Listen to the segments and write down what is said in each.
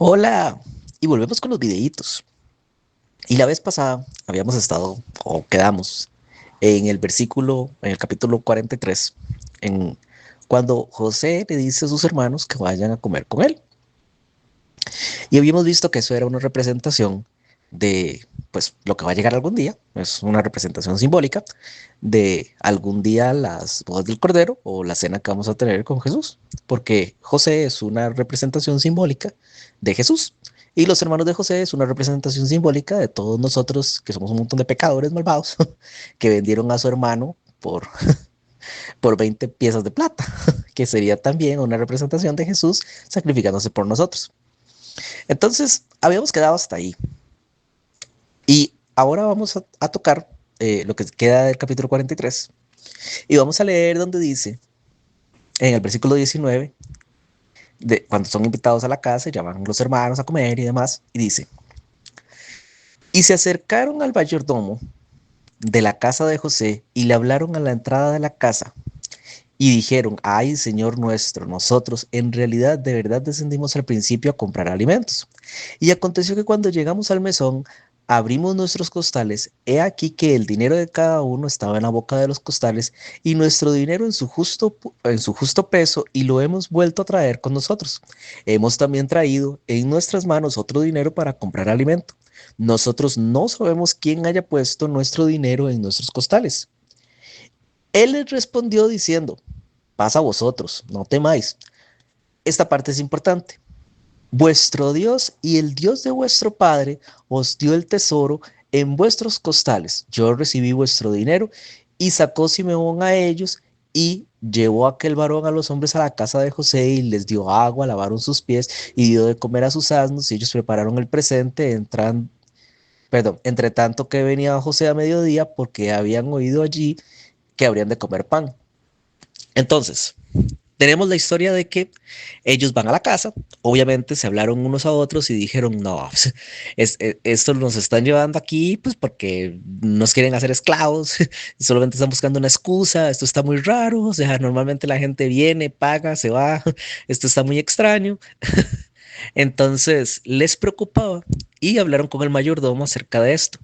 Hola, y volvemos con los videitos. Y la vez pasada habíamos estado, o quedamos, en el versículo, en el capítulo 43, en cuando José le dice a sus hermanos que vayan a comer con él. Y habíamos visto que eso era una representación de, pues, lo que va a llegar algún día. Es una representación simbólica de algún día las bodas del Cordero o la cena que vamos a tener con Jesús. Porque José es una representación simbólica de Jesús. Y los hermanos de José es una representación simbólica de todos nosotros que somos un montón de pecadores malvados que vendieron a su hermano por 20 piezas de plata, que sería también una representación de Jesús sacrificándose por nosotros. Entonces, habíamos quedado hasta ahí. Y ahora vamos a tocar lo que queda del capítulo 43. Y vamos a leer donde dice, en el versículo 19, cuando son invitados a la casa, llaman los hermanos a comer y demás, y dice, y se acercaron al mayordomo de la casa de José y le hablaron a la entrada de la casa y dijeron, ay, Señor nuestro, nosotros en realidad de verdad descendimos al principio a comprar alimentos. Y aconteció que cuando llegamos al mesón, abrimos nuestros costales, he aquí que el dinero de cada uno estaba en la boca de los costales y nuestro dinero en su justo peso y lo hemos vuelto a traer con nosotros. Hemos también traído en nuestras manos otro dinero para comprar alimento. Nosotros no sabemos quién haya puesto nuestro dinero en nuestros costales. Él les respondió diciendo, pasa a vosotros, no temáis. Esta parte es importante. Vuestro Dios y el Dios de vuestro Padre os dio el tesoro en vuestros costales. Yo recibí vuestro dinero y sacó Simeón a ellos y llevó a aquel varón a los hombres a la casa de José y les dio agua, lavaron sus pies y dio de comer a sus asnos y ellos prepararon el presente, entre tanto que venía José a mediodía porque habían oído allí que habrían de comer pan. Entonces, tenemos la historia de que ellos van a la casa, obviamente se hablaron unos a otros y dijeron, no, esto nos están llevando aquí pues porque nos quieren hacer esclavos, solamente están buscando una excusa, esto está muy raro, o sea, normalmente la gente viene, paga, se va, esto está muy extraño. Entonces les preocupaba y hablaron con el mayordomo acerca de esto.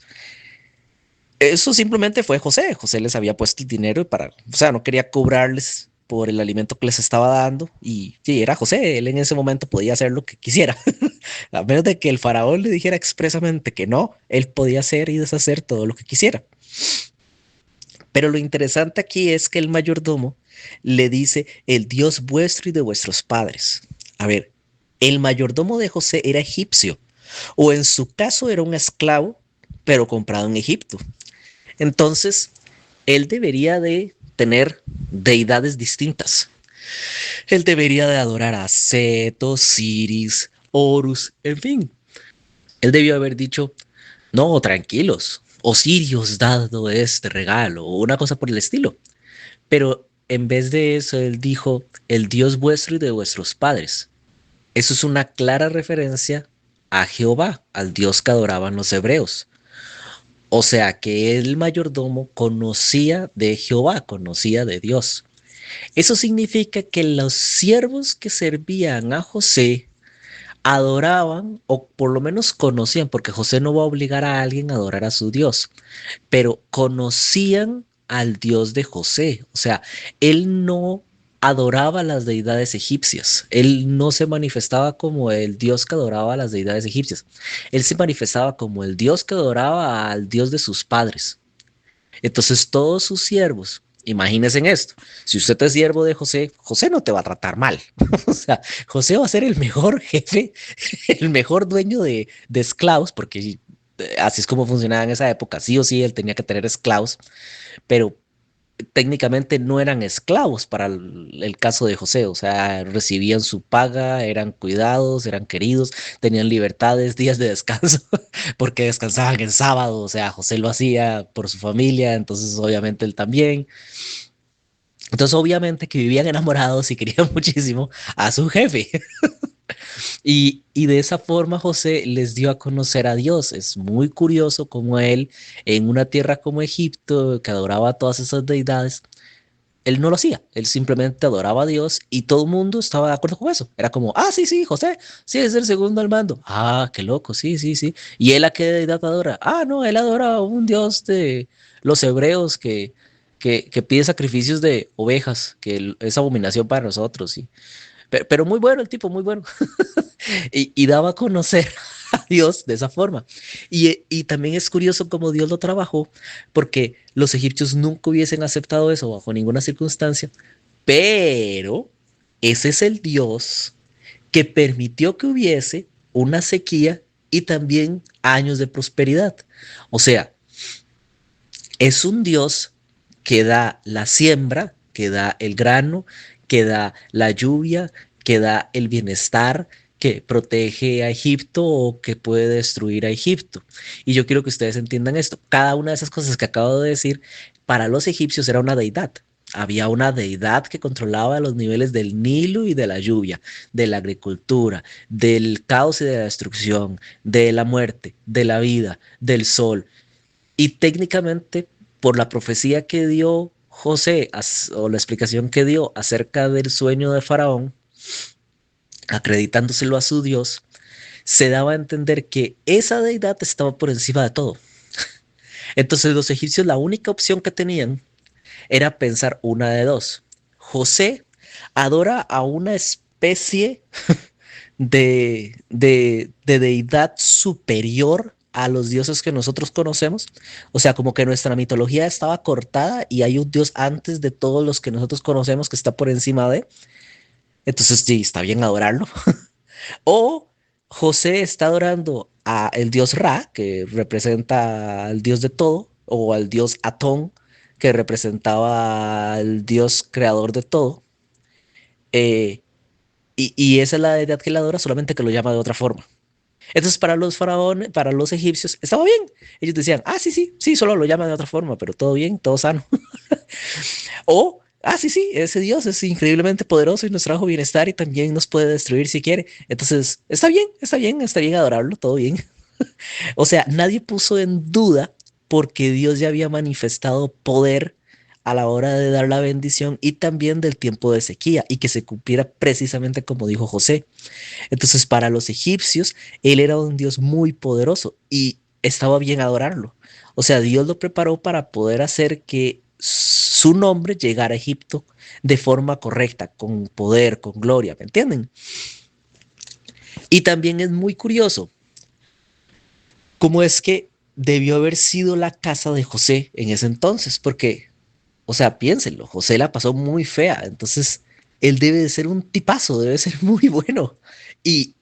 Eso simplemente fue José. José les había puesto el dinero para, o sea, no quería cobrarles por el alimento que les estaba dando. Y sí, era José. Él en ese momento podía hacer lo que quisiera. A menos de que el faraón le dijera expresamente que no, él podía hacer y deshacer todo lo que quisiera. Pero lo interesante aquí es que el mayordomo le dice el Dios vuestro y de vuestros padres. A ver, el mayordomo de José era egipcio, o en su caso era un esclavo, pero comprado en Egipto. Entonces, él debería de tener deidades distintas. Él debería de adorar a Set, Osiris, Horus, en fin. Él debió haber dicho, no, tranquilos, Osiris dado este regalo, o una cosa por el estilo. Pero en vez de eso, él dijo, el Dios vuestro y de vuestros padres. Eso es una clara referencia a Jehová, al Dios que adoraban los hebreos. O sea que el mayordomo conocía de Jehová, conocía de Dios. Eso significa que los siervos que servían a José adoraban o por lo menos conocían, porque José no va a obligar a alguien a adorar a su Dios, pero conocían al Dios de José. O sea, él no adoraba a las deidades egipcias. Él no se manifestaba como el Dios que adoraba a las deidades egipcias. Él se manifestaba como el Dios que adoraba al Dios de sus padres. Entonces todos sus siervos, imagínense en esto, si usted es siervo de José, José no te va a tratar mal. O sea, José va a ser el mejor jefe, el mejor dueño de esclavos, porque así es como funcionaba en esa época. Sí o sí, él tenía que tener esclavos, pero técnicamente no eran esclavos para el caso de José, o sea, recibían su paga, eran cuidados, eran queridos, tenían libertades, días de descanso, porque descansaban en sábado, o sea, José lo hacía por su familia, entonces obviamente él también. Entonces obviamente que vivían enamorados y querían muchísimo a su jefe. Y de esa forma José les dio a conocer a Dios. Es muy curioso cómo él, en una tierra como Egipto, que adoraba a todas esas deidades, él no lo hacía, él simplemente adoraba a Dios y todo el mundo estaba de acuerdo con eso. Era como, ah, sí, sí, José, sí, es el segundo al mando. Ah, qué loco, sí, sí, sí. ¿Y él a qué deidad adora? Ah, no, él adora a un dios de los hebreos que pide sacrificios de ovejas, que es abominación para nosotros, sí. Pero muy bueno el tipo, muy bueno. Y daba a conocer a Dios de esa forma. Y también es curioso cómo Dios lo trabajó, porque los egipcios nunca hubiesen aceptado eso bajo ninguna circunstancia, pero ese es el Dios que permitió que hubiese una sequía y también años de prosperidad. O sea, es un Dios que da la siembra, que da el grano, que da la lluvia, que da el bienestar, que protege a Egipto o que puede destruir a Egipto. Y yo quiero que ustedes entiendan esto. Cada una de esas cosas que acabo de decir, para los egipcios era una deidad. Había una deidad que controlaba los niveles del Nilo y de la lluvia, de la agricultura, del caos y de la destrucción, de la muerte, de la vida, del sol. Y técnicamente, por la profecía que dio José o la explicación que dio acerca del sueño de Faraón, acreditándoselo a su Dios, se daba a entender que esa deidad estaba por encima de todo. Entonces los egipcios la única opción que tenían era pensar una de dos. José adora a una especie de deidad superior a los dioses que nosotros conocemos. O sea, como que nuestra mitología estaba cortada y hay un dios antes de todos los que nosotros conocemos que está por encima de. Entonces, sí, está bien adorarlo. O José está adorando a el dios Ra, que representa al dios de todo, o al dios Atón, que representaba al dios creador de todo. Eh, y esa es la deidad que él adora, solamente que lo llama de otra forma. Entonces, para los faraones, para los egipcios, estaba bien. Ellos decían, ah, sí, sí, sí, solo lo llaman de otra forma, pero todo bien, todo sano. O, ah, sí, sí, ese Dios es increíblemente poderoso y nos trajo bienestar y también nos puede destruir si quiere. Entonces, está bien, está bien, está bien adorarlo, todo bien. O sea, nadie puso en duda porque Dios ya había manifestado poder a la hora de dar la bendición y también del tiempo de sequía y que se cumpliera precisamente como dijo José. Entonces, para los egipcios, él era un Dios muy poderoso y estaba bien adorarlo. O sea, Dios lo preparó para poder hacer que su nombre llegara a Egipto de forma correcta, con poder, con gloria, ¿me entienden? Y también es muy curioso cómo es que debió haber sido la casa de José en ese entonces, porque, o sea, piénsenlo, José la pasó muy fea, entonces él debe de ser un tipazo, debe ser muy bueno. Y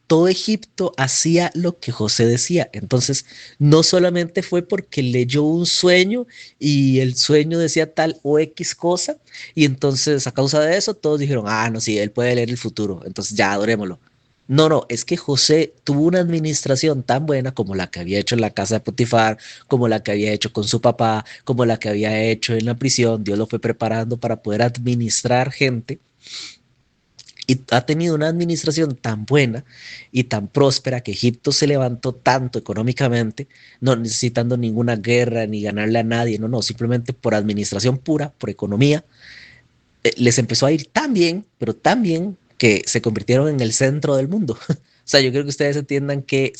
todo Egipto hacía lo que José decía. Entonces, no solamente fue porque leyó un sueño y el sueño decía tal o X cosa, y entonces a causa de eso todos dijeron, ah, no, sí, él puede leer el futuro, entonces ya adorémoslo. No, no, es que José tuvo una administración tan buena como la que había hecho en la casa de Potifar, como la que había hecho con su papá, como la que había hecho en la prisión. Dios lo fue preparando para poder administrar gente y ha tenido una administración tan buena y tan próspera que Egipto se levantó tanto económicamente, no necesitando ninguna guerra ni ganarle a nadie, no, no, simplemente por administración pura, por economía, les empezó a ir tan bien, pero tan bien que se convirtieron en el centro del mundo. O sea, yo creo que ustedes entiendan que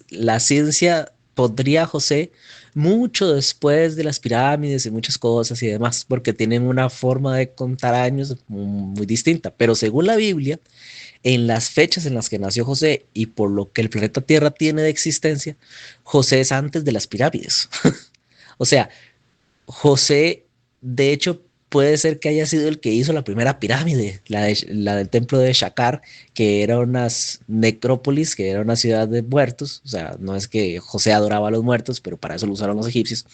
la ciencia podría, José, mucho después de las pirámides y muchas cosas y demás, porque tienen una forma de contar años muy distinta. Pero según la Biblia, en las fechas en las que nació José y por lo que el planeta Tierra tiene de existencia, José es antes de las pirámides. O sea, José, de hecho, puede ser que haya sido el que hizo la primera pirámide, la del templo de Shakar, que era una necrópolis, que era una ciudad de muertos. O sea, no es que José adoraba a los muertos, pero para eso lo usaron los egipcios.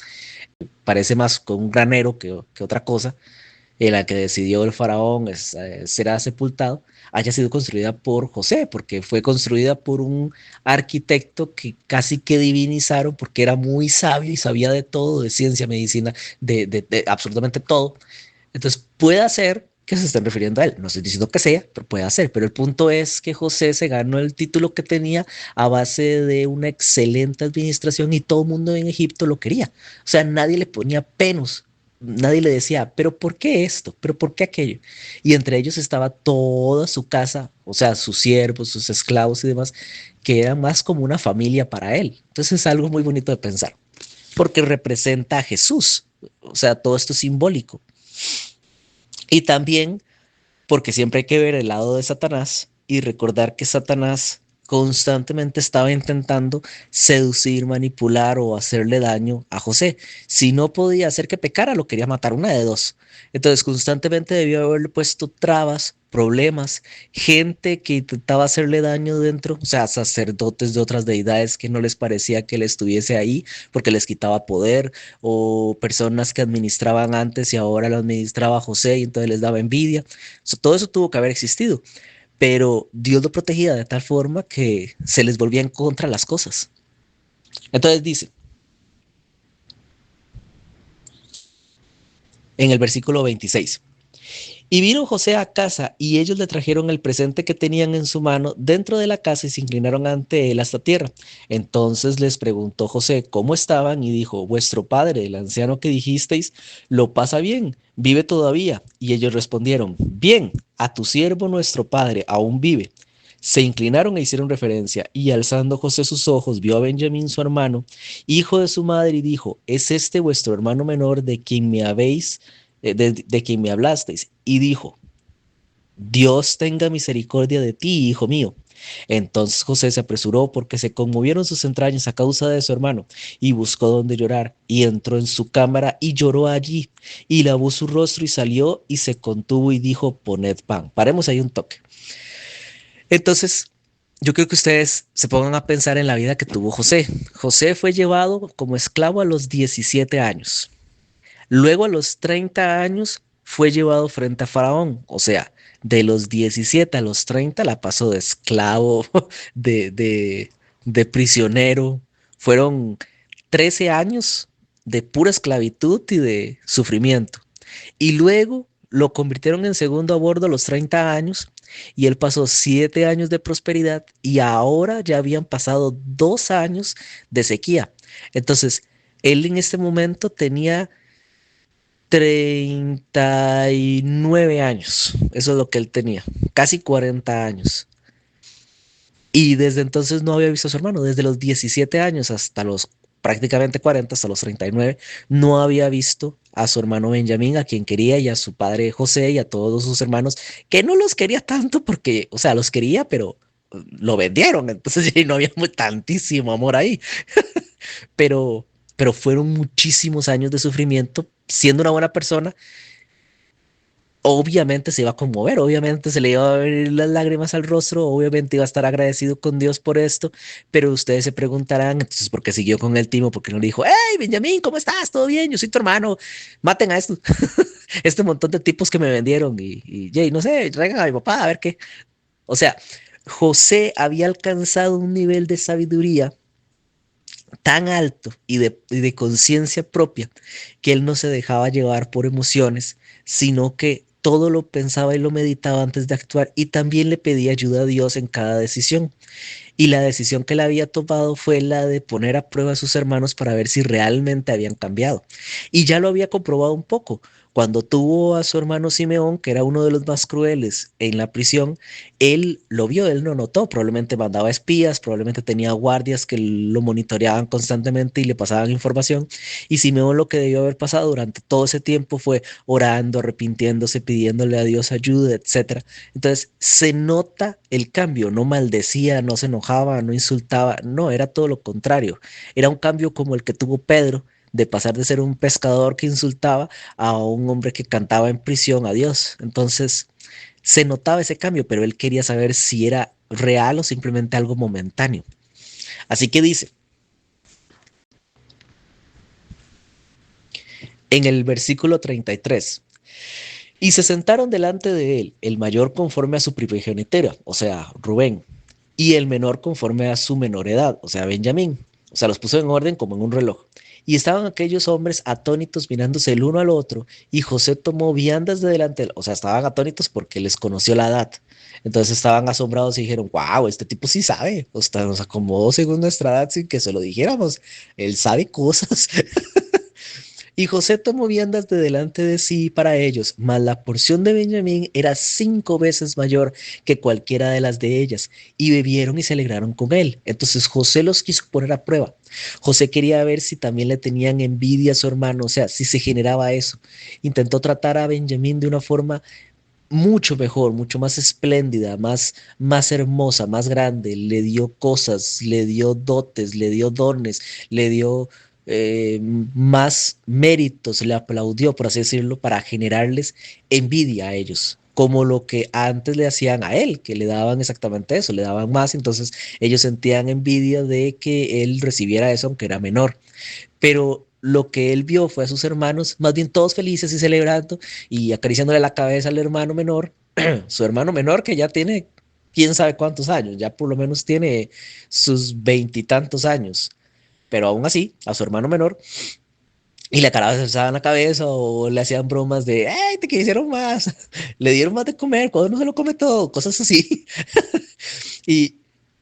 Parece más con un granero que otra cosa en la que decidió el faraón será sepultado, haya sido construida por José, porque fue construida por un arquitecto que casi que divinizaron porque era muy sabio y sabía de todo, de ciencia, medicina, de absolutamente todo. Entonces puede ser que se estén refiriendo a él. No estoy diciendo que sea, pero puede ser. Pero el punto es que José se ganó el título que tenía a base de una excelente administración y todo el mundo en Egipto lo quería. O sea, nadie le ponía penos nadie le decía, pero ¿por qué esto? ¿Pero por qué aquello? Y entre ellos estaba toda su casa, o sea, sus siervos, sus esclavos y demás, que eran más como una familia para él. Entonces es algo muy bonito de pensar, porque representa a Jesús, o sea, todo esto es simbólico. Y también porque siempre hay que ver el lado de Satanás y recordar que Satanás constantemente estaba intentando seducir, manipular o hacerle daño a José. Si no podía hacer que pecara, lo quería matar, una de dos. Entonces constantemente debió haberle puesto trabas, problemas, gente que intentaba hacerle daño dentro, o sea, sacerdotes de otras deidades que no les parecía que él estuviese ahí porque les quitaba poder, o personas que administraban antes y ahora lo administraba José y entonces les daba envidia. Todo eso tuvo que haber existido, pero Dios lo protegía de tal forma que se les volvía en contra las cosas. Entonces dice, en el versículo 26, y vino José a casa y ellos le trajeron el presente que tenían en su mano dentro de la casa y se inclinaron ante él hasta tierra. Entonces les preguntó José cómo estaban y dijo, vuestro padre, el anciano que dijisteis, lo pasa bien, vive todavía. Y ellos respondieron, bien, a tu siervo nuestro padre aún vive. Se inclinaron e hicieron reverencia, y alzando José sus ojos, vio a Benjamín su hermano, hijo de su madre, y dijo, ¿es este vuestro hermano menor de quien me habéis de quien me hablasteis? Y dijo, Dios tenga misericordia de ti, hijo mío. Entonces José se apresuró porque se conmovieron sus entrañas a causa de su hermano y buscó donde llorar y entró en su cámara y lloró allí y lavó su rostro y salió y se contuvo y dijo, poned pan. Paremos ahí un toque. Entonces, yo creo que ustedes se pongan a pensar en la vida que tuvo José. José fue llevado como esclavo a los 17 años. Luego a los 30 años fue llevado frente a Faraón, o sea, de los 17 a los 30 la pasó de esclavo, de, de, de prisionero. Fueron 13 años de pura esclavitud y de sufrimiento. Y luego lo convirtieron en segundo a bordo a los 30 años y él pasó 7 años de prosperidad y ahora ya habían pasado 2 años de sequía. Entonces, él en este momento tenía 39 años, eso es lo que él tenía, casi 40 años. Y desde entonces no había visto a su hermano, desde los 17 años hasta los prácticamente 40, hasta los 39, no había visto a su hermano Benjamín, a quien quería, y a su padre José y a todos sus hermanos, que no los quería tanto porque, o sea, los quería, pero lo vendieron, entonces sí, no había tantísimo amor ahí, pero, pero fueron muchísimos años de sufrimiento siendo una buena persona. Obviamente se iba a conmover, obviamente se le iba a ver las lágrimas al rostro, obviamente iba a estar agradecido con Dios por esto, pero ustedes se preguntarán, entonces, ¿por qué siguió con el timo? ¿Por qué no le dijo, hey, Benjamín, ¿cómo estás? ¿Todo bien? Yo soy tu hermano, maten a estos, este montón de tipos que me vendieron y no sé, traigan a mi papá a ver qué. O sea, José había alcanzado un nivel de sabiduría tan alto y de conciencia propia que él no se dejaba llevar por emociones, sino que todo lo pensaba y lo meditaba antes de actuar y también le pedía ayuda a Dios en cada decisión. Y la decisión que él había tomado fue la de poner a prueba a sus hermanos para ver si realmente habían cambiado. Y ya lo había comprobado un poco. Cuando tuvo a su hermano Simeón, que era uno de los más crueles en la prisión, él lo vio, él no notó, probablemente mandaba espías, probablemente tenía guardias que lo monitoreaban constantemente y le pasaban información. Y Simeón lo que debió haber pasado durante todo ese tiempo fue orando, arrepintiéndose, pidiéndole a Dios ayuda, etcétera. Entonces se nota el cambio, no maldecía, no se enojaba, no insultaba, no, era todo lo contrario. Era un cambio como el que tuvo Pedro, de pasar de ser un pescador que insultaba a un hombre que cantaba en prisión a Dios. Entonces se notaba ese cambio, pero él quería saber si era real o simplemente algo momentáneo. Así que dice, en el versículo 33, y se sentaron delante de él, el mayor conforme a su primogenitura, o sea, Rubén, y el menor conforme a su menor edad, o sea, Benjamín. O sea, los puso en orden como en un reloj. Y estaban aquellos hombres atónitos mirándose el uno al otro, y José tomó viandas de delante, o sea, estaban atónitos porque les conoció la edad. Entonces estaban asombrados y dijeron, wow, este tipo sí sabe, o sea, nos acomodó según nuestra edad sin que se lo dijéramos, él sabe cosas. Y José tomó viandas de delante de sí para ellos, mas la porción de Benjamín era 5 veces mayor que cualquiera de las de ellas, y bebieron y se alegraron con él. Entonces José los quiso poner a prueba. José quería ver si también le tenían envidia a su hermano, o sea, si se generaba eso. Intentó tratar a Benjamín de una forma mucho mejor, mucho más espléndida, más hermosa, más grande. Le dio cosas, le dio dotes, le dio dones, le dio más méritos, le aplaudió, por así decirlo, para generarles envidia a ellos, como lo que antes le hacían a él, que le daban exactamente eso, le daban más, entonces ellos sentían envidia de que él recibiera eso, aunque era menor. Pero lo que él vio fue a sus hermanos, más bien todos felices y celebrando y acariciándole la cabeza al hermano menor, su hermano menor que ya tiene quién sabe cuántos años, ya por lo menos tiene sus veintitantos años, pero aún así, a su hermano menor, y le acariciaban la cabeza o le hacían bromas de, ¡ay, te quisieron más! Le dieron más de comer, cuando no se lo come todo, cosas así. Y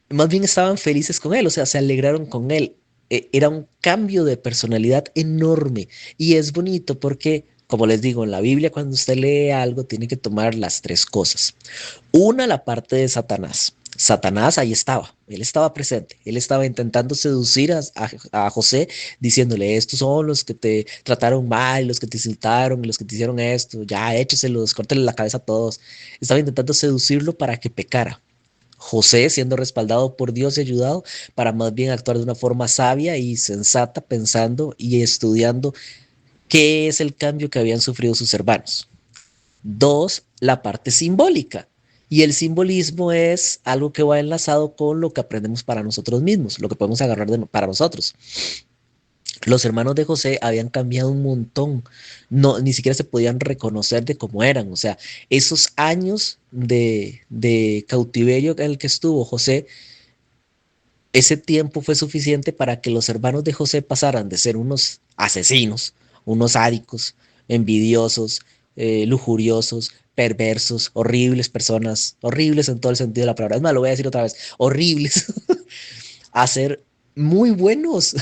más bien estaban felices con él, o sea, se alegraron con él. Era un cambio de personalidad enorme y es bonito porque, como les digo, en la Biblia cuando usted lee algo tiene que tomar las tres cosas. Una, la parte de Satanás. Satanás ahí estaba, él estaba presente, él estaba intentando seducir a José diciéndole, estos son los que te trataron mal, los que te insultaron, los que te hicieron esto, ya écheselos, córtenle la cabeza a todos. Estaba intentando seducirlo para que pecara. José siendo respaldado por Dios y ayudado para más bien actuar de una forma sabia y sensata, pensando y estudiando qué es el cambio que habían sufrido sus hermanos. Dos, la parte simbólica. Y el simbolismo es algo que va enlazado con lo que aprendemos para nosotros mismos, lo que podemos agarrar para nosotros. Los hermanos de José habían cambiado un montón, no, ni siquiera se podían reconocer de cómo eran, o sea, esos años de cautiverio en el que estuvo José, ese tiempo fue suficiente para que los hermanos de José pasaran de ser unos asesinos, unos sádicos, envidiosos, lujuriosos, perversos, horribles personas, horribles en todo el sentido de la palabra. Es más, lo voy a decir otra vez, horribles, a ser muy buenos.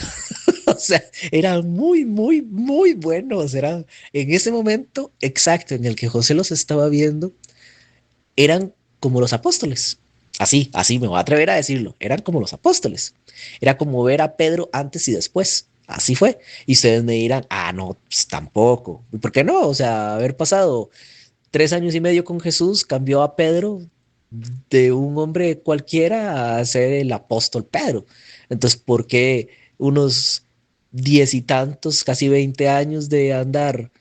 O sea, eran muy, muy, muy buenos. Eran en ese momento exacto en el que José los estaba viendo, eran como los apóstoles. Así me voy a atrever a decirlo. Eran como los apóstoles. Era como ver a Pedro antes y después. Así fue. Y ustedes me dirán, ah, no, pues tampoco. ¿Y por qué no? O sea, haber pasado 3 años y medio con Jesús cambió a Pedro de un hombre cualquiera a ser el apóstol Pedro. Entonces, ¿por qué unos 10 y tantos, casi 20 años de andar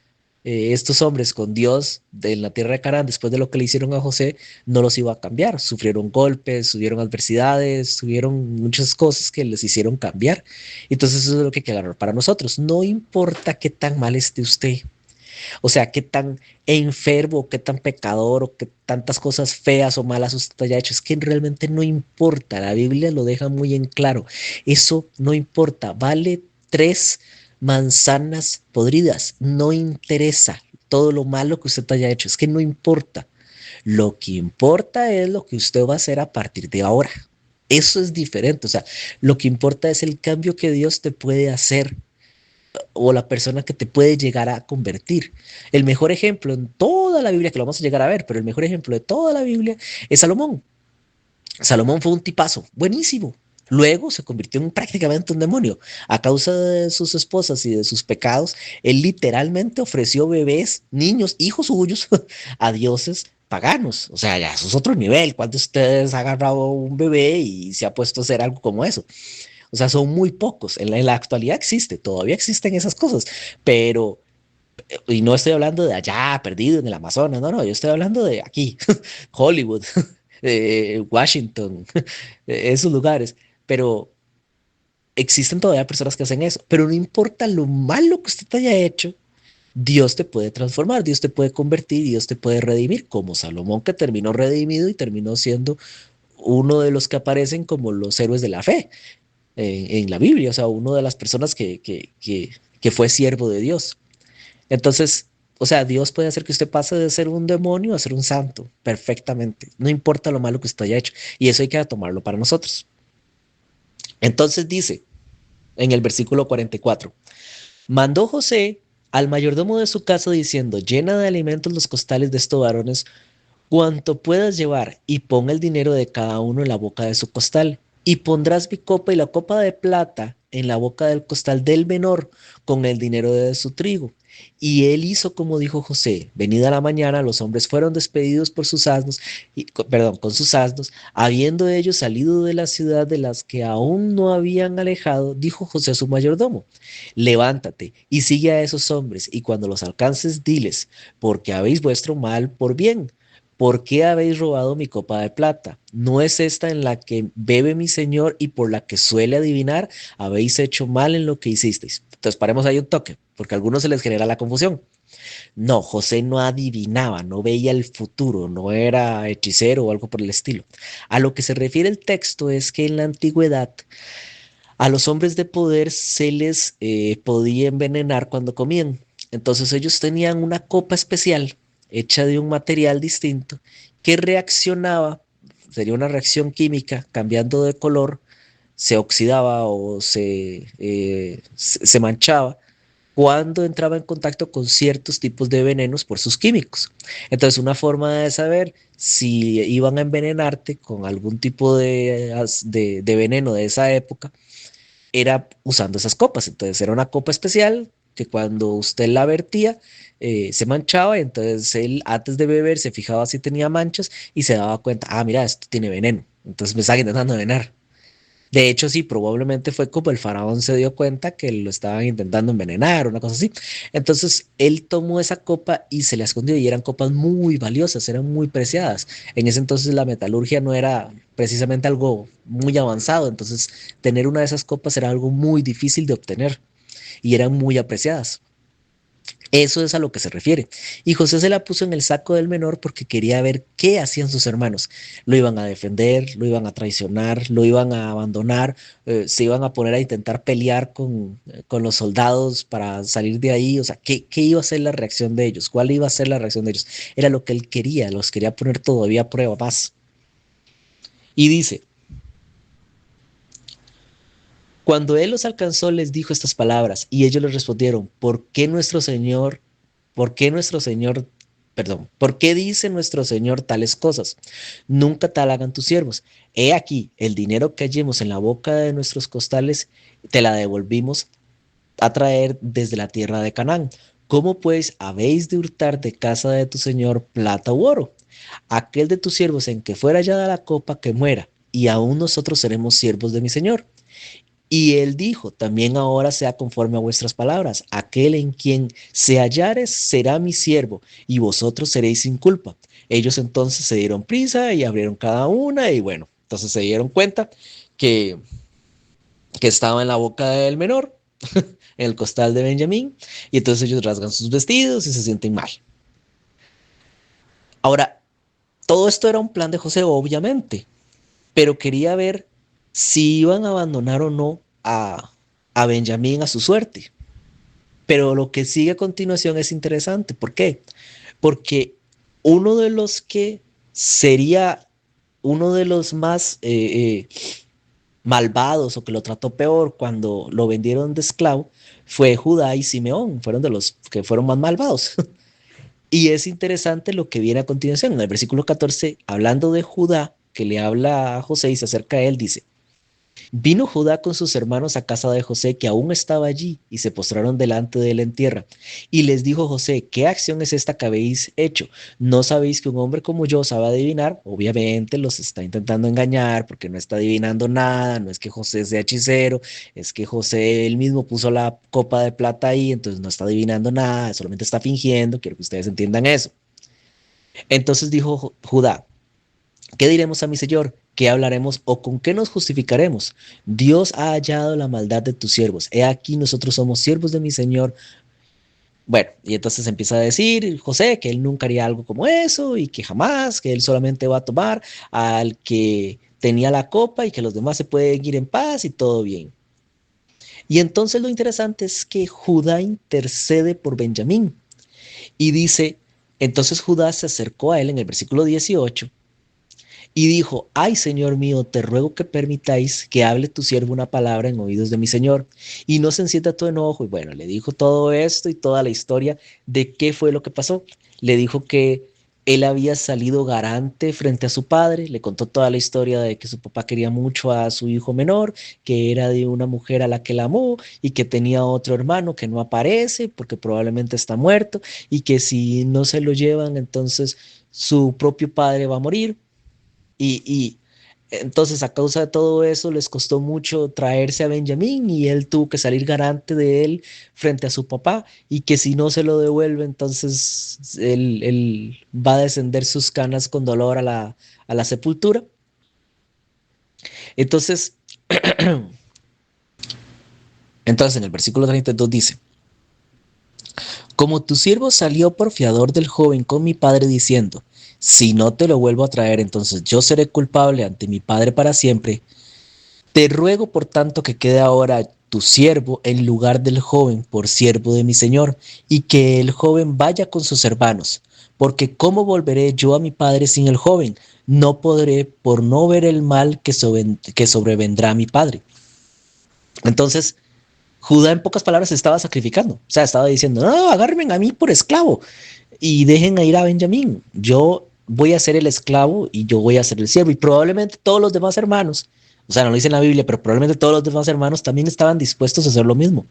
estos hombres con Dios en la tierra de Canaán, después de lo que le hicieron a José, no los iba a cambiar? Sufrieron golpes, tuvieron adversidades, tuvieron muchas cosas que les hicieron cambiar. Entonces, eso es lo que hay que agarrar para nosotros. No importa qué tan mal esté usted, o sea, qué tan enfermo, qué tan pecador o qué tantas cosas feas o malas usted haya hecho. Es que realmente no importa. La Biblia lo deja muy en claro. Eso no importa. Vale 3 manzanas podridas. No interesa todo lo malo que usted haya hecho. Es que no importa. Lo que importa es lo que usted va a hacer a partir de ahora. Eso es diferente. O sea, lo que importa es el cambio que Dios te puede hacer o la persona que te puede llegar a convertir. El mejor ejemplo en toda la Biblia, que lo vamos a llegar a ver, pero el mejor ejemplo de toda la Biblia es Salomón. Salomón fue un tipazo, buenísimo. Luego se convirtió en prácticamente un demonio. A causa de sus esposas y de sus pecados, él literalmente ofreció bebés, niños, hijos suyos, a dioses paganos. O sea, ya eso es otro nivel. ¿Cuántos de ustedes han agarrado un bebé y se ha puesto a hacer algo como eso? O sea, son muy pocos. En la actualidad existe, todavía existen esas cosas, pero, y no estoy hablando de allá, perdido en el Amazonas, no, no, yo estoy hablando de aquí, Hollywood, Washington, esos lugares, pero existen todavía personas que hacen eso, pero no importa lo malo que usted haya hecho, Dios te puede transformar, Dios te puede convertir, Dios te puede redimir, como Salomón que terminó redimido y terminó siendo uno de los que aparecen como los héroes de la fe en la Biblia, o sea, uno de las personas que fue siervo de Dios. Entonces, o sea, Dios puede hacer que usted pase de ser un demonio a ser un santo, perfectamente. No importa lo malo que usted haya hecho. Y eso hay que tomarlo para nosotros. Entonces dice en el versículo 44, mandó José al mayordomo de su casa diciendo, llena de alimentos los costales de estos varones cuanto puedas llevar, y pon el dinero de cada uno en la boca de su costal, y pondrás mi copa y la copa de plata en la boca del costal del menor con el dinero de su trigo. Y él hizo como dijo José. Venida la mañana, los hombres fueron despedidos por sus asnos, perdón, con sus asnos. Habiendo ellos salido de la ciudad de las que aún no habían alejado, dijo José a su mayordomo, levántate y sigue a esos hombres, y cuando los alcances, diles, porque habéis vuestro mal por bien. ¿Por qué habéis robado mi copa de plata? ¿No es esta en la que bebe mi señor y por la que suele adivinar? Habéis hecho mal en lo que hicisteis. Entonces paremos ahí un toque, porque a algunos se les genera la confusión. No, José no adivinaba, no veía el futuro, no era hechicero o algo por el estilo. A lo que se refiere el texto es que en la antigüedad a los hombres de poder se les podía envenenar cuando comían. Entonces ellos tenían una copa especial hecha de un material distinto que reaccionaba, sería una reacción química, cambiando de color, se oxidaba o se manchaba cuando entraba en contacto con ciertos tipos de venenos por sus químicos. Entonces, una forma de saber si iban a envenenarte con algún tipo de veneno de esa época era usando esas copas. Entonces era una copa especial que cuando usted la vertía se manchaba y entonces él antes de beber se fijaba si tenía manchas y se daba cuenta, ah, mira, esto tiene veneno. Entonces me estaba intentando envenenar. De hecho, sí, probablemente fue como el faraón se dio cuenta que lo estaban intentando envenenar, una cosa así. Entonces, él tomó esa copa y se la escondió y eran copas muy valiosas, eran muy preciadas. En ese entonces la metalurgia no era precisamente algo muy avanzado, entonces tener una de esas copas era algo muy difícil de obtener y eran muy apreciadas. Eso es a lo que se refiere. Y José se la puso en el saco del menor porque quería ver qué hacían sus hermanos. Lo iban a defender, lo iban a traicionar, lo iban a abandonar, se iban a poner a intentar pelear con los soldados para salir de ahí. O sea, ¿qué iba a ser la reacción de ellos? ¿Cuál iba a ser la reacción de ellos? Era lo que él quería, los quería poner todavía a prueba más. Y dice, cuando él los alcanzó, les dijo estas palabras, y ellos le respondieron, por qué nuestro Señor, perdón, por qué dice nuestro Señor tales cosas? Nunca tal hagan tus siervos. He aquí, el dinero que hallemos en la boca de nuestros costales, te la devolvimos a traer desde la tierra de Canaán. ¿Cómo pues habéis de hurtar de casa de tu Señor plata u oro? Aquel de tus siervos en que fuera hallada la copa que muera, y aún nosotros seremos siervos de mi Señor. Y él dijo, también ahora sea conforme a vuestras palabras, aquel en quien se hallares será mi siervo, y vosotros seréis sin culpa. Ellos entonces se dieron prisa y abrieron cada una, y bueno, entonces se dieron cuenta que, que estaba en la boca del menor, en el costal de Benjamín, y entonces ellos rasgan sus vestidos y se sienten mal. Ahora, todo esto era un plan de José, obviamente, pero quería ver si iban a abandonar o no a Benjamín a su suerte. Pero lo que sigue a continuación es interesante. ¿Por qué? Porque uno de los que sería uno de los más malvados o que lo trató peor cuando lo vendieron de esclavo fue Judá y Simeón, fueron de los que fueron más malvados. Y es interesante lo que viene a continuación. En el versículo 14, hablando de Judá, que le habla a José y se acerca a él, dice, vino Judá con sus hermanos a casa de José, que aún estaba allí, y se postraron delante de él en tierra. Y les dijo José, ¿qué acción es esta que habéis hecho? ¿No sabéis que un hombre como yo sabe adivinar? Obviamente los está intentando engañar porque no está adivinando nada, no es que José sea hechicero, es que José él mismo puso la copa de plata ahí, entonces no está adivinando nada, solamente está fingiendo, quiero que ustedes entiendan eso. Entonces dijo Judá, ¿qué diremos a mi Señor? ¿Qué hablaremos o con qué nos justificaremos? Dios ha hallado la maldad de tus siervos. He aquí nosotros somos siervos de mi Señor. Bueno, y entonces empieza a decir José que él nunca haría algo como eso y que jamás, que él solamente va a tomar al que tenía la copa y que los demás se pueden ir en paz y todo bien. Y entonces lo interesante es que Judá intercede por Benjamín y dice, entonces Judá se acercó a él en el versículo 18 Y dijo, ay, señor mío, te ruego que permitáis que hable tu siervo una palabra en oídos de mi señor, y no se encienda tu enojo. Y bueno, le dijo todo esto y toda la historia de qué fue lo que pasó. Le dijo que él había salido garante frente a su padre, le contó toda la historia de que su papá quería mucho a su hijo menor, que era de una mujer a la que él amó y que tenía otro hermano que no aparece porque probablemente está muerto y que si no se lo llevan, entonces su propio padre va a morir. Y entonces a causa de todo eso les costó mucho traerse a Benjamín y él tuvo que salir garante de él frente a su papá y que si no se lo devuelve, entonces él va a descender sus canas con dolor a la sepultura. Entonces, entonces en el versículo 32 dice, como tu siervo salió por fiador del joven con mi padre diciendo, si no te lo vuelvo a traer, entonces yo seré culpable ante mi padre para siempre. Te ruego, por tanto, que quede ahora tu siervo en lugar del joven por siervo de mi señor, y que el joven vaya con sus hermanos, porque ¿cómo volveré yo a mi padre sin el joven? No podré por no ver el mal que sobrevendrá a mi padre. Entonces, Judá en pocas palabras se estaba sacrificando, o sea, estaba diciendo, no, agárrenme a mí por esclavo y dejen a ir a Benjamín. Yo voy a ser el esclavo y yo voy a ser el siervo. Y probablemente todos los demás hermanos, o sea, no lo dice en la Biblia, pero probablemente todos los demás hermanos también estaban dispuestos a hacer lo mismo.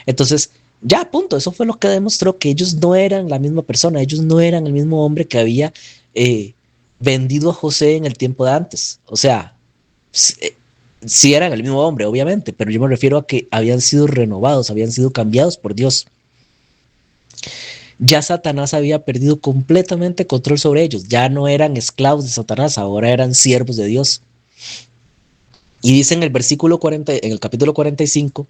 Entonces, ya, punto, eso fue lo que demostró que ellos no eran la misma persona, ellos no eran el mismo hombre que había eh, vendido a José en el tiempo de antes. O sea, sí eran el mismo hombre, obviamente, pero yo me refiero a que habían sido renovados, habían sido cambiados por Dios. Ya Satanás había perdido completamente control sobre ellos, ya no eran esclavos de Satanás, ahora eran siervos de Dios. Y dice en el versículo 40, en el capítulo 45,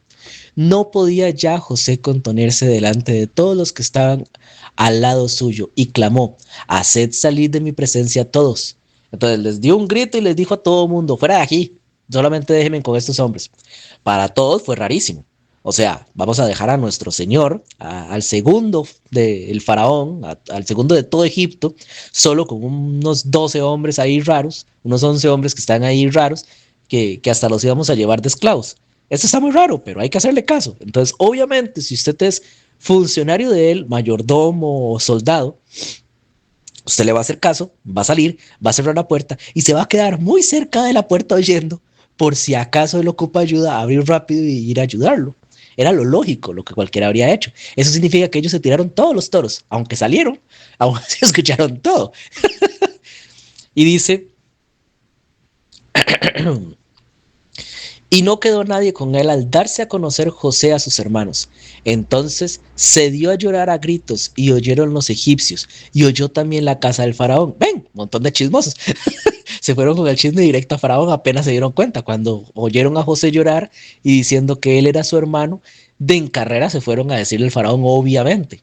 no podía ya José contenerse delante de todos los que estaban al lado suyo y clamó, haced salir de mi presencia a todos. Entonces les dio un grito y les dijo a todo el mundo, fuera de aquí, solamente déjenme con estos hombres. Para todos fue rarísimo. O sea, vamos a dejar a nuestro señor, al segundo del faraón, al segundo de todo Egipto, solo con unos 12 hombres ahí raros, unos 11 hombres que están ahí raros, que hasta los íbamos a llevar de esclavos. Esto está muy raro, pero hay que hacerle caso. Entonces, obviamente, si usted es funcionario de él, mayordomo o soldado, usted le va a hacer caso, va a salir, va a cerrar la puerta y se va a quedar muy cerca de la puerta oyendo por si acaso él ocupa ayuda, abrir rápido y ir a ayudarlo. Era lo lógico, lo que cualquiera habría hecho. Eso significa que ellos se tiraron todos los toros, aunque salieron, aún así escucharon todo. Y dice, y no quedó nadie con él al darse a conocer José a sus hermanos. Entonces se dio a llorar a gritos y oyeron los egipcios y oyó también la casa del faraón. Ven, un montón de chismosos. Se fueron con el chisme directo a faraón, apenas se dieron cuenta. Cuando oyeron a José llorar y diciendo que él era su hermano, de en carrera se fueron a decirle al faraón, obviamente.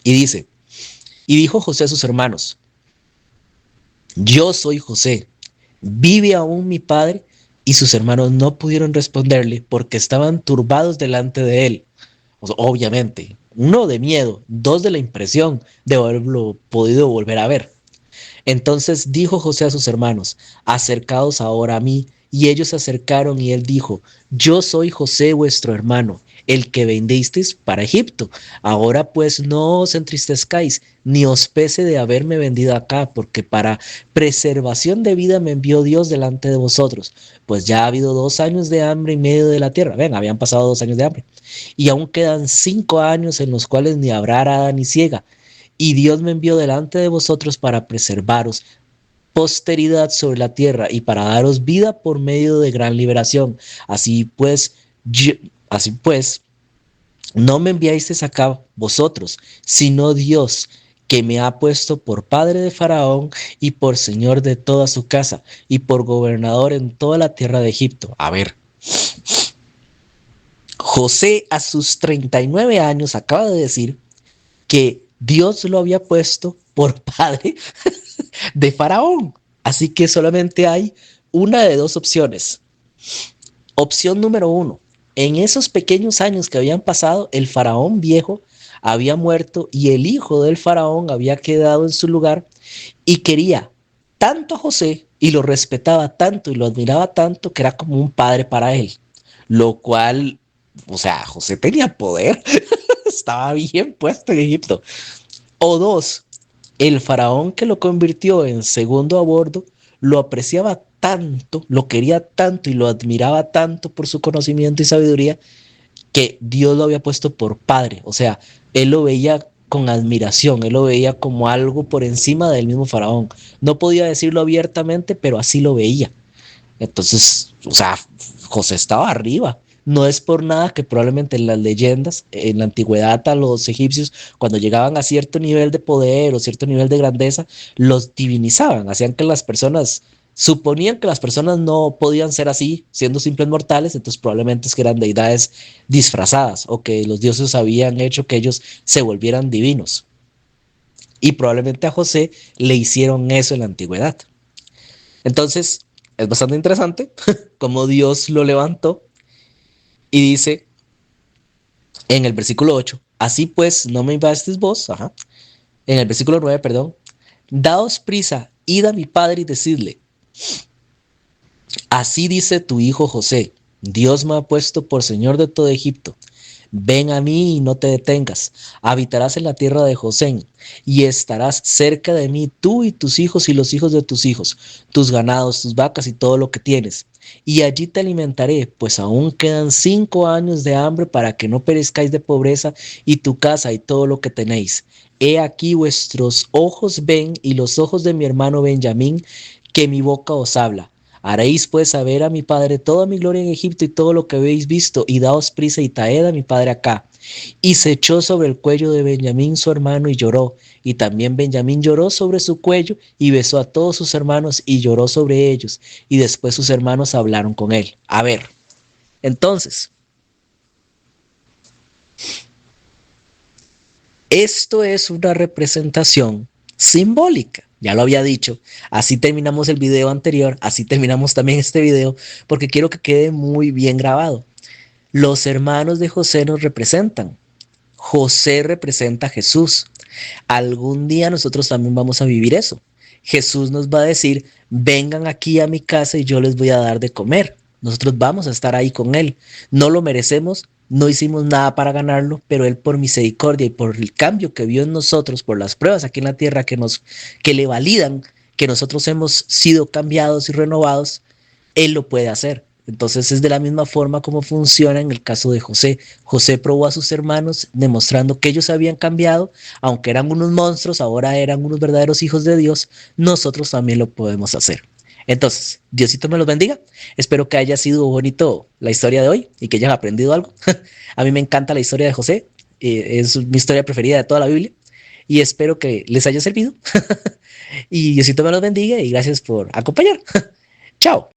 Y dice, y dijo José a sus hermanos, yo soy José, ¿vive aún mi padre? Y sus hermanos no pudieron responderle porque estaban turbados delante de él. O sea, obviamente, uno de miedo, dos de la impresión de haberlo podido volver a ver. Entonces dijo José a sus hermanos, acercaos ahora a mí. Y ellos se acercaron y él dijo, yo soy José vuestro hermano, el que vendisteis para Egipto. Ahora pues no os entristezcáis, ni os pese de haberme vendido acá, porque para preservación de vida me envió Dios delante de vosotros. Pues ya ha habido 2 años de hambre en medio de la tierra. Ven, habían pasado 2 años de hambre. Y aún quedan 5 años en los cuales ni habrá arada ni siega. Y Dios me envió delante de vosotros para preservaros posteridad sobre la tierra y para daros vida por medio de gran liberación. Así pues, así pues, no me enviasteis acá vosotros, sino Dios, que me ha puesto por padre de Faraón y por señor de toda su casa y por gobernador en toda la tierra de Egipto. A ver, José a sus 39 años acaba de decir que Dios lo había puesto por padre de Faraón. Así que solamente hay una de dos opciones. Opción número uno, en esos pequeños años que habían pasado, el faraón viejo había muerto y el hijo del faraón había quedado en su lugar y quería tanto a José y lo respetaba tanto y lo admiraba tanto que era como un padre para él, lo cual, o sea, José tenía poder, estaba bien puesto en Egipto. O dos, el faraón que lo convirtió en segundo a bordo lo apreciaba tanto, lo quería tanto y lo admiraba tanto por su conocimiento y sabiduría que Dios lo había puesto por padre. O sea, él lo veía con admiración, él lo veía como algo por encima del mismo faraón. No podía decirlo abiertamente, pero así lo veía. Entonces, o sea, José estaba arriba. No es por nada que probablemente en las leyendas, en la antigüedad a los egipcios, cuando llegaban a cierto nivel de poder o cierto nivel de grandeza, los divinizaban, hacían que las personas, suponían que las personas no podían ser así, siendo simples mortales, entonces probablemente es que eran deidades disfrazadas o que los dioses habían hecho que ellos se volvieran divinos. Y probablemente a José le hicieron eso en la antigüedad. Entonces, es bastante interesante cómo Dios lo levantó y dice en el versículo 8, así pues no me invastes vos, ajá, en el versículo 9, perdón, daos prisa, id a mi padre y decidle, así dice tu hijo José, Dios me ha puesto por señor de todo Egipto. Ven a mí y no te detengas. Habitarás en la tierra de José y estarás cerca de mí tú y tus hijos y los hijos de tus hijos, tus ganados, tus vacas y todo lo que tienes. Y allí te alimentaré, pues aún quedan 5 años de hambre para que no perezcáis de pobreza y tu casa y todo lo que tenéis. He aquí vuestros ojos ven y los ojos de mi hermano Benjamín, que mi boca os habla. Haréis pues saber a mi padre toda mi gloria en Egipto y todo lo que habéis visto, y daos prisa y traed a mi padre acá. Y se echó sobre el cuello de Benjamín su hermano y lloró. Y también Benjamín lloró sobre su cuello y besó a todos sus hermanos y lloró sobre ellos. Y después sus hermanos hablaron con él. A ver, entonces, esto es una representación simbólica. Ya lo había dicho. Así terminamos el video anterior, así terminamos también este video, porque quiero que quede muy bien grabado. Los hermanos de José nos representan. José representa a Jesús. Algún día nosotros también vamos a vivir eso. Jesús nos va a decir, vengan aquí a mi casa y yo les voy a dar de comer. Nosotros vamos a estar ahí con Él. No lo merecemos, no hicimos nada para ganarlo, pero Él por misericordia y por el cambio que vio en nosotros, por las pruebas aquí en la tierra que le validan que nosotros hemos sido cambiados y renovados, Él lo puede hacer. Entonces es de la misma forma como funciona en el caso de José. José probó a sus hermanos demostrando que ellos habían cambiado, aunque eran unos monstruos, ahora eran unos verdaderos hijos de Dios, nosotros también lo podemos hacer. Entonces, Diosito me los bendiga. Espero que haya sido bonito la historia de hoy y que hayan aprendido algo. A mí me encanta la historia de José, es mi historia preferida de toda la Biblia y espero que les haya servido. Y Diosito me los bendiga y gracias por acompañar. Chao.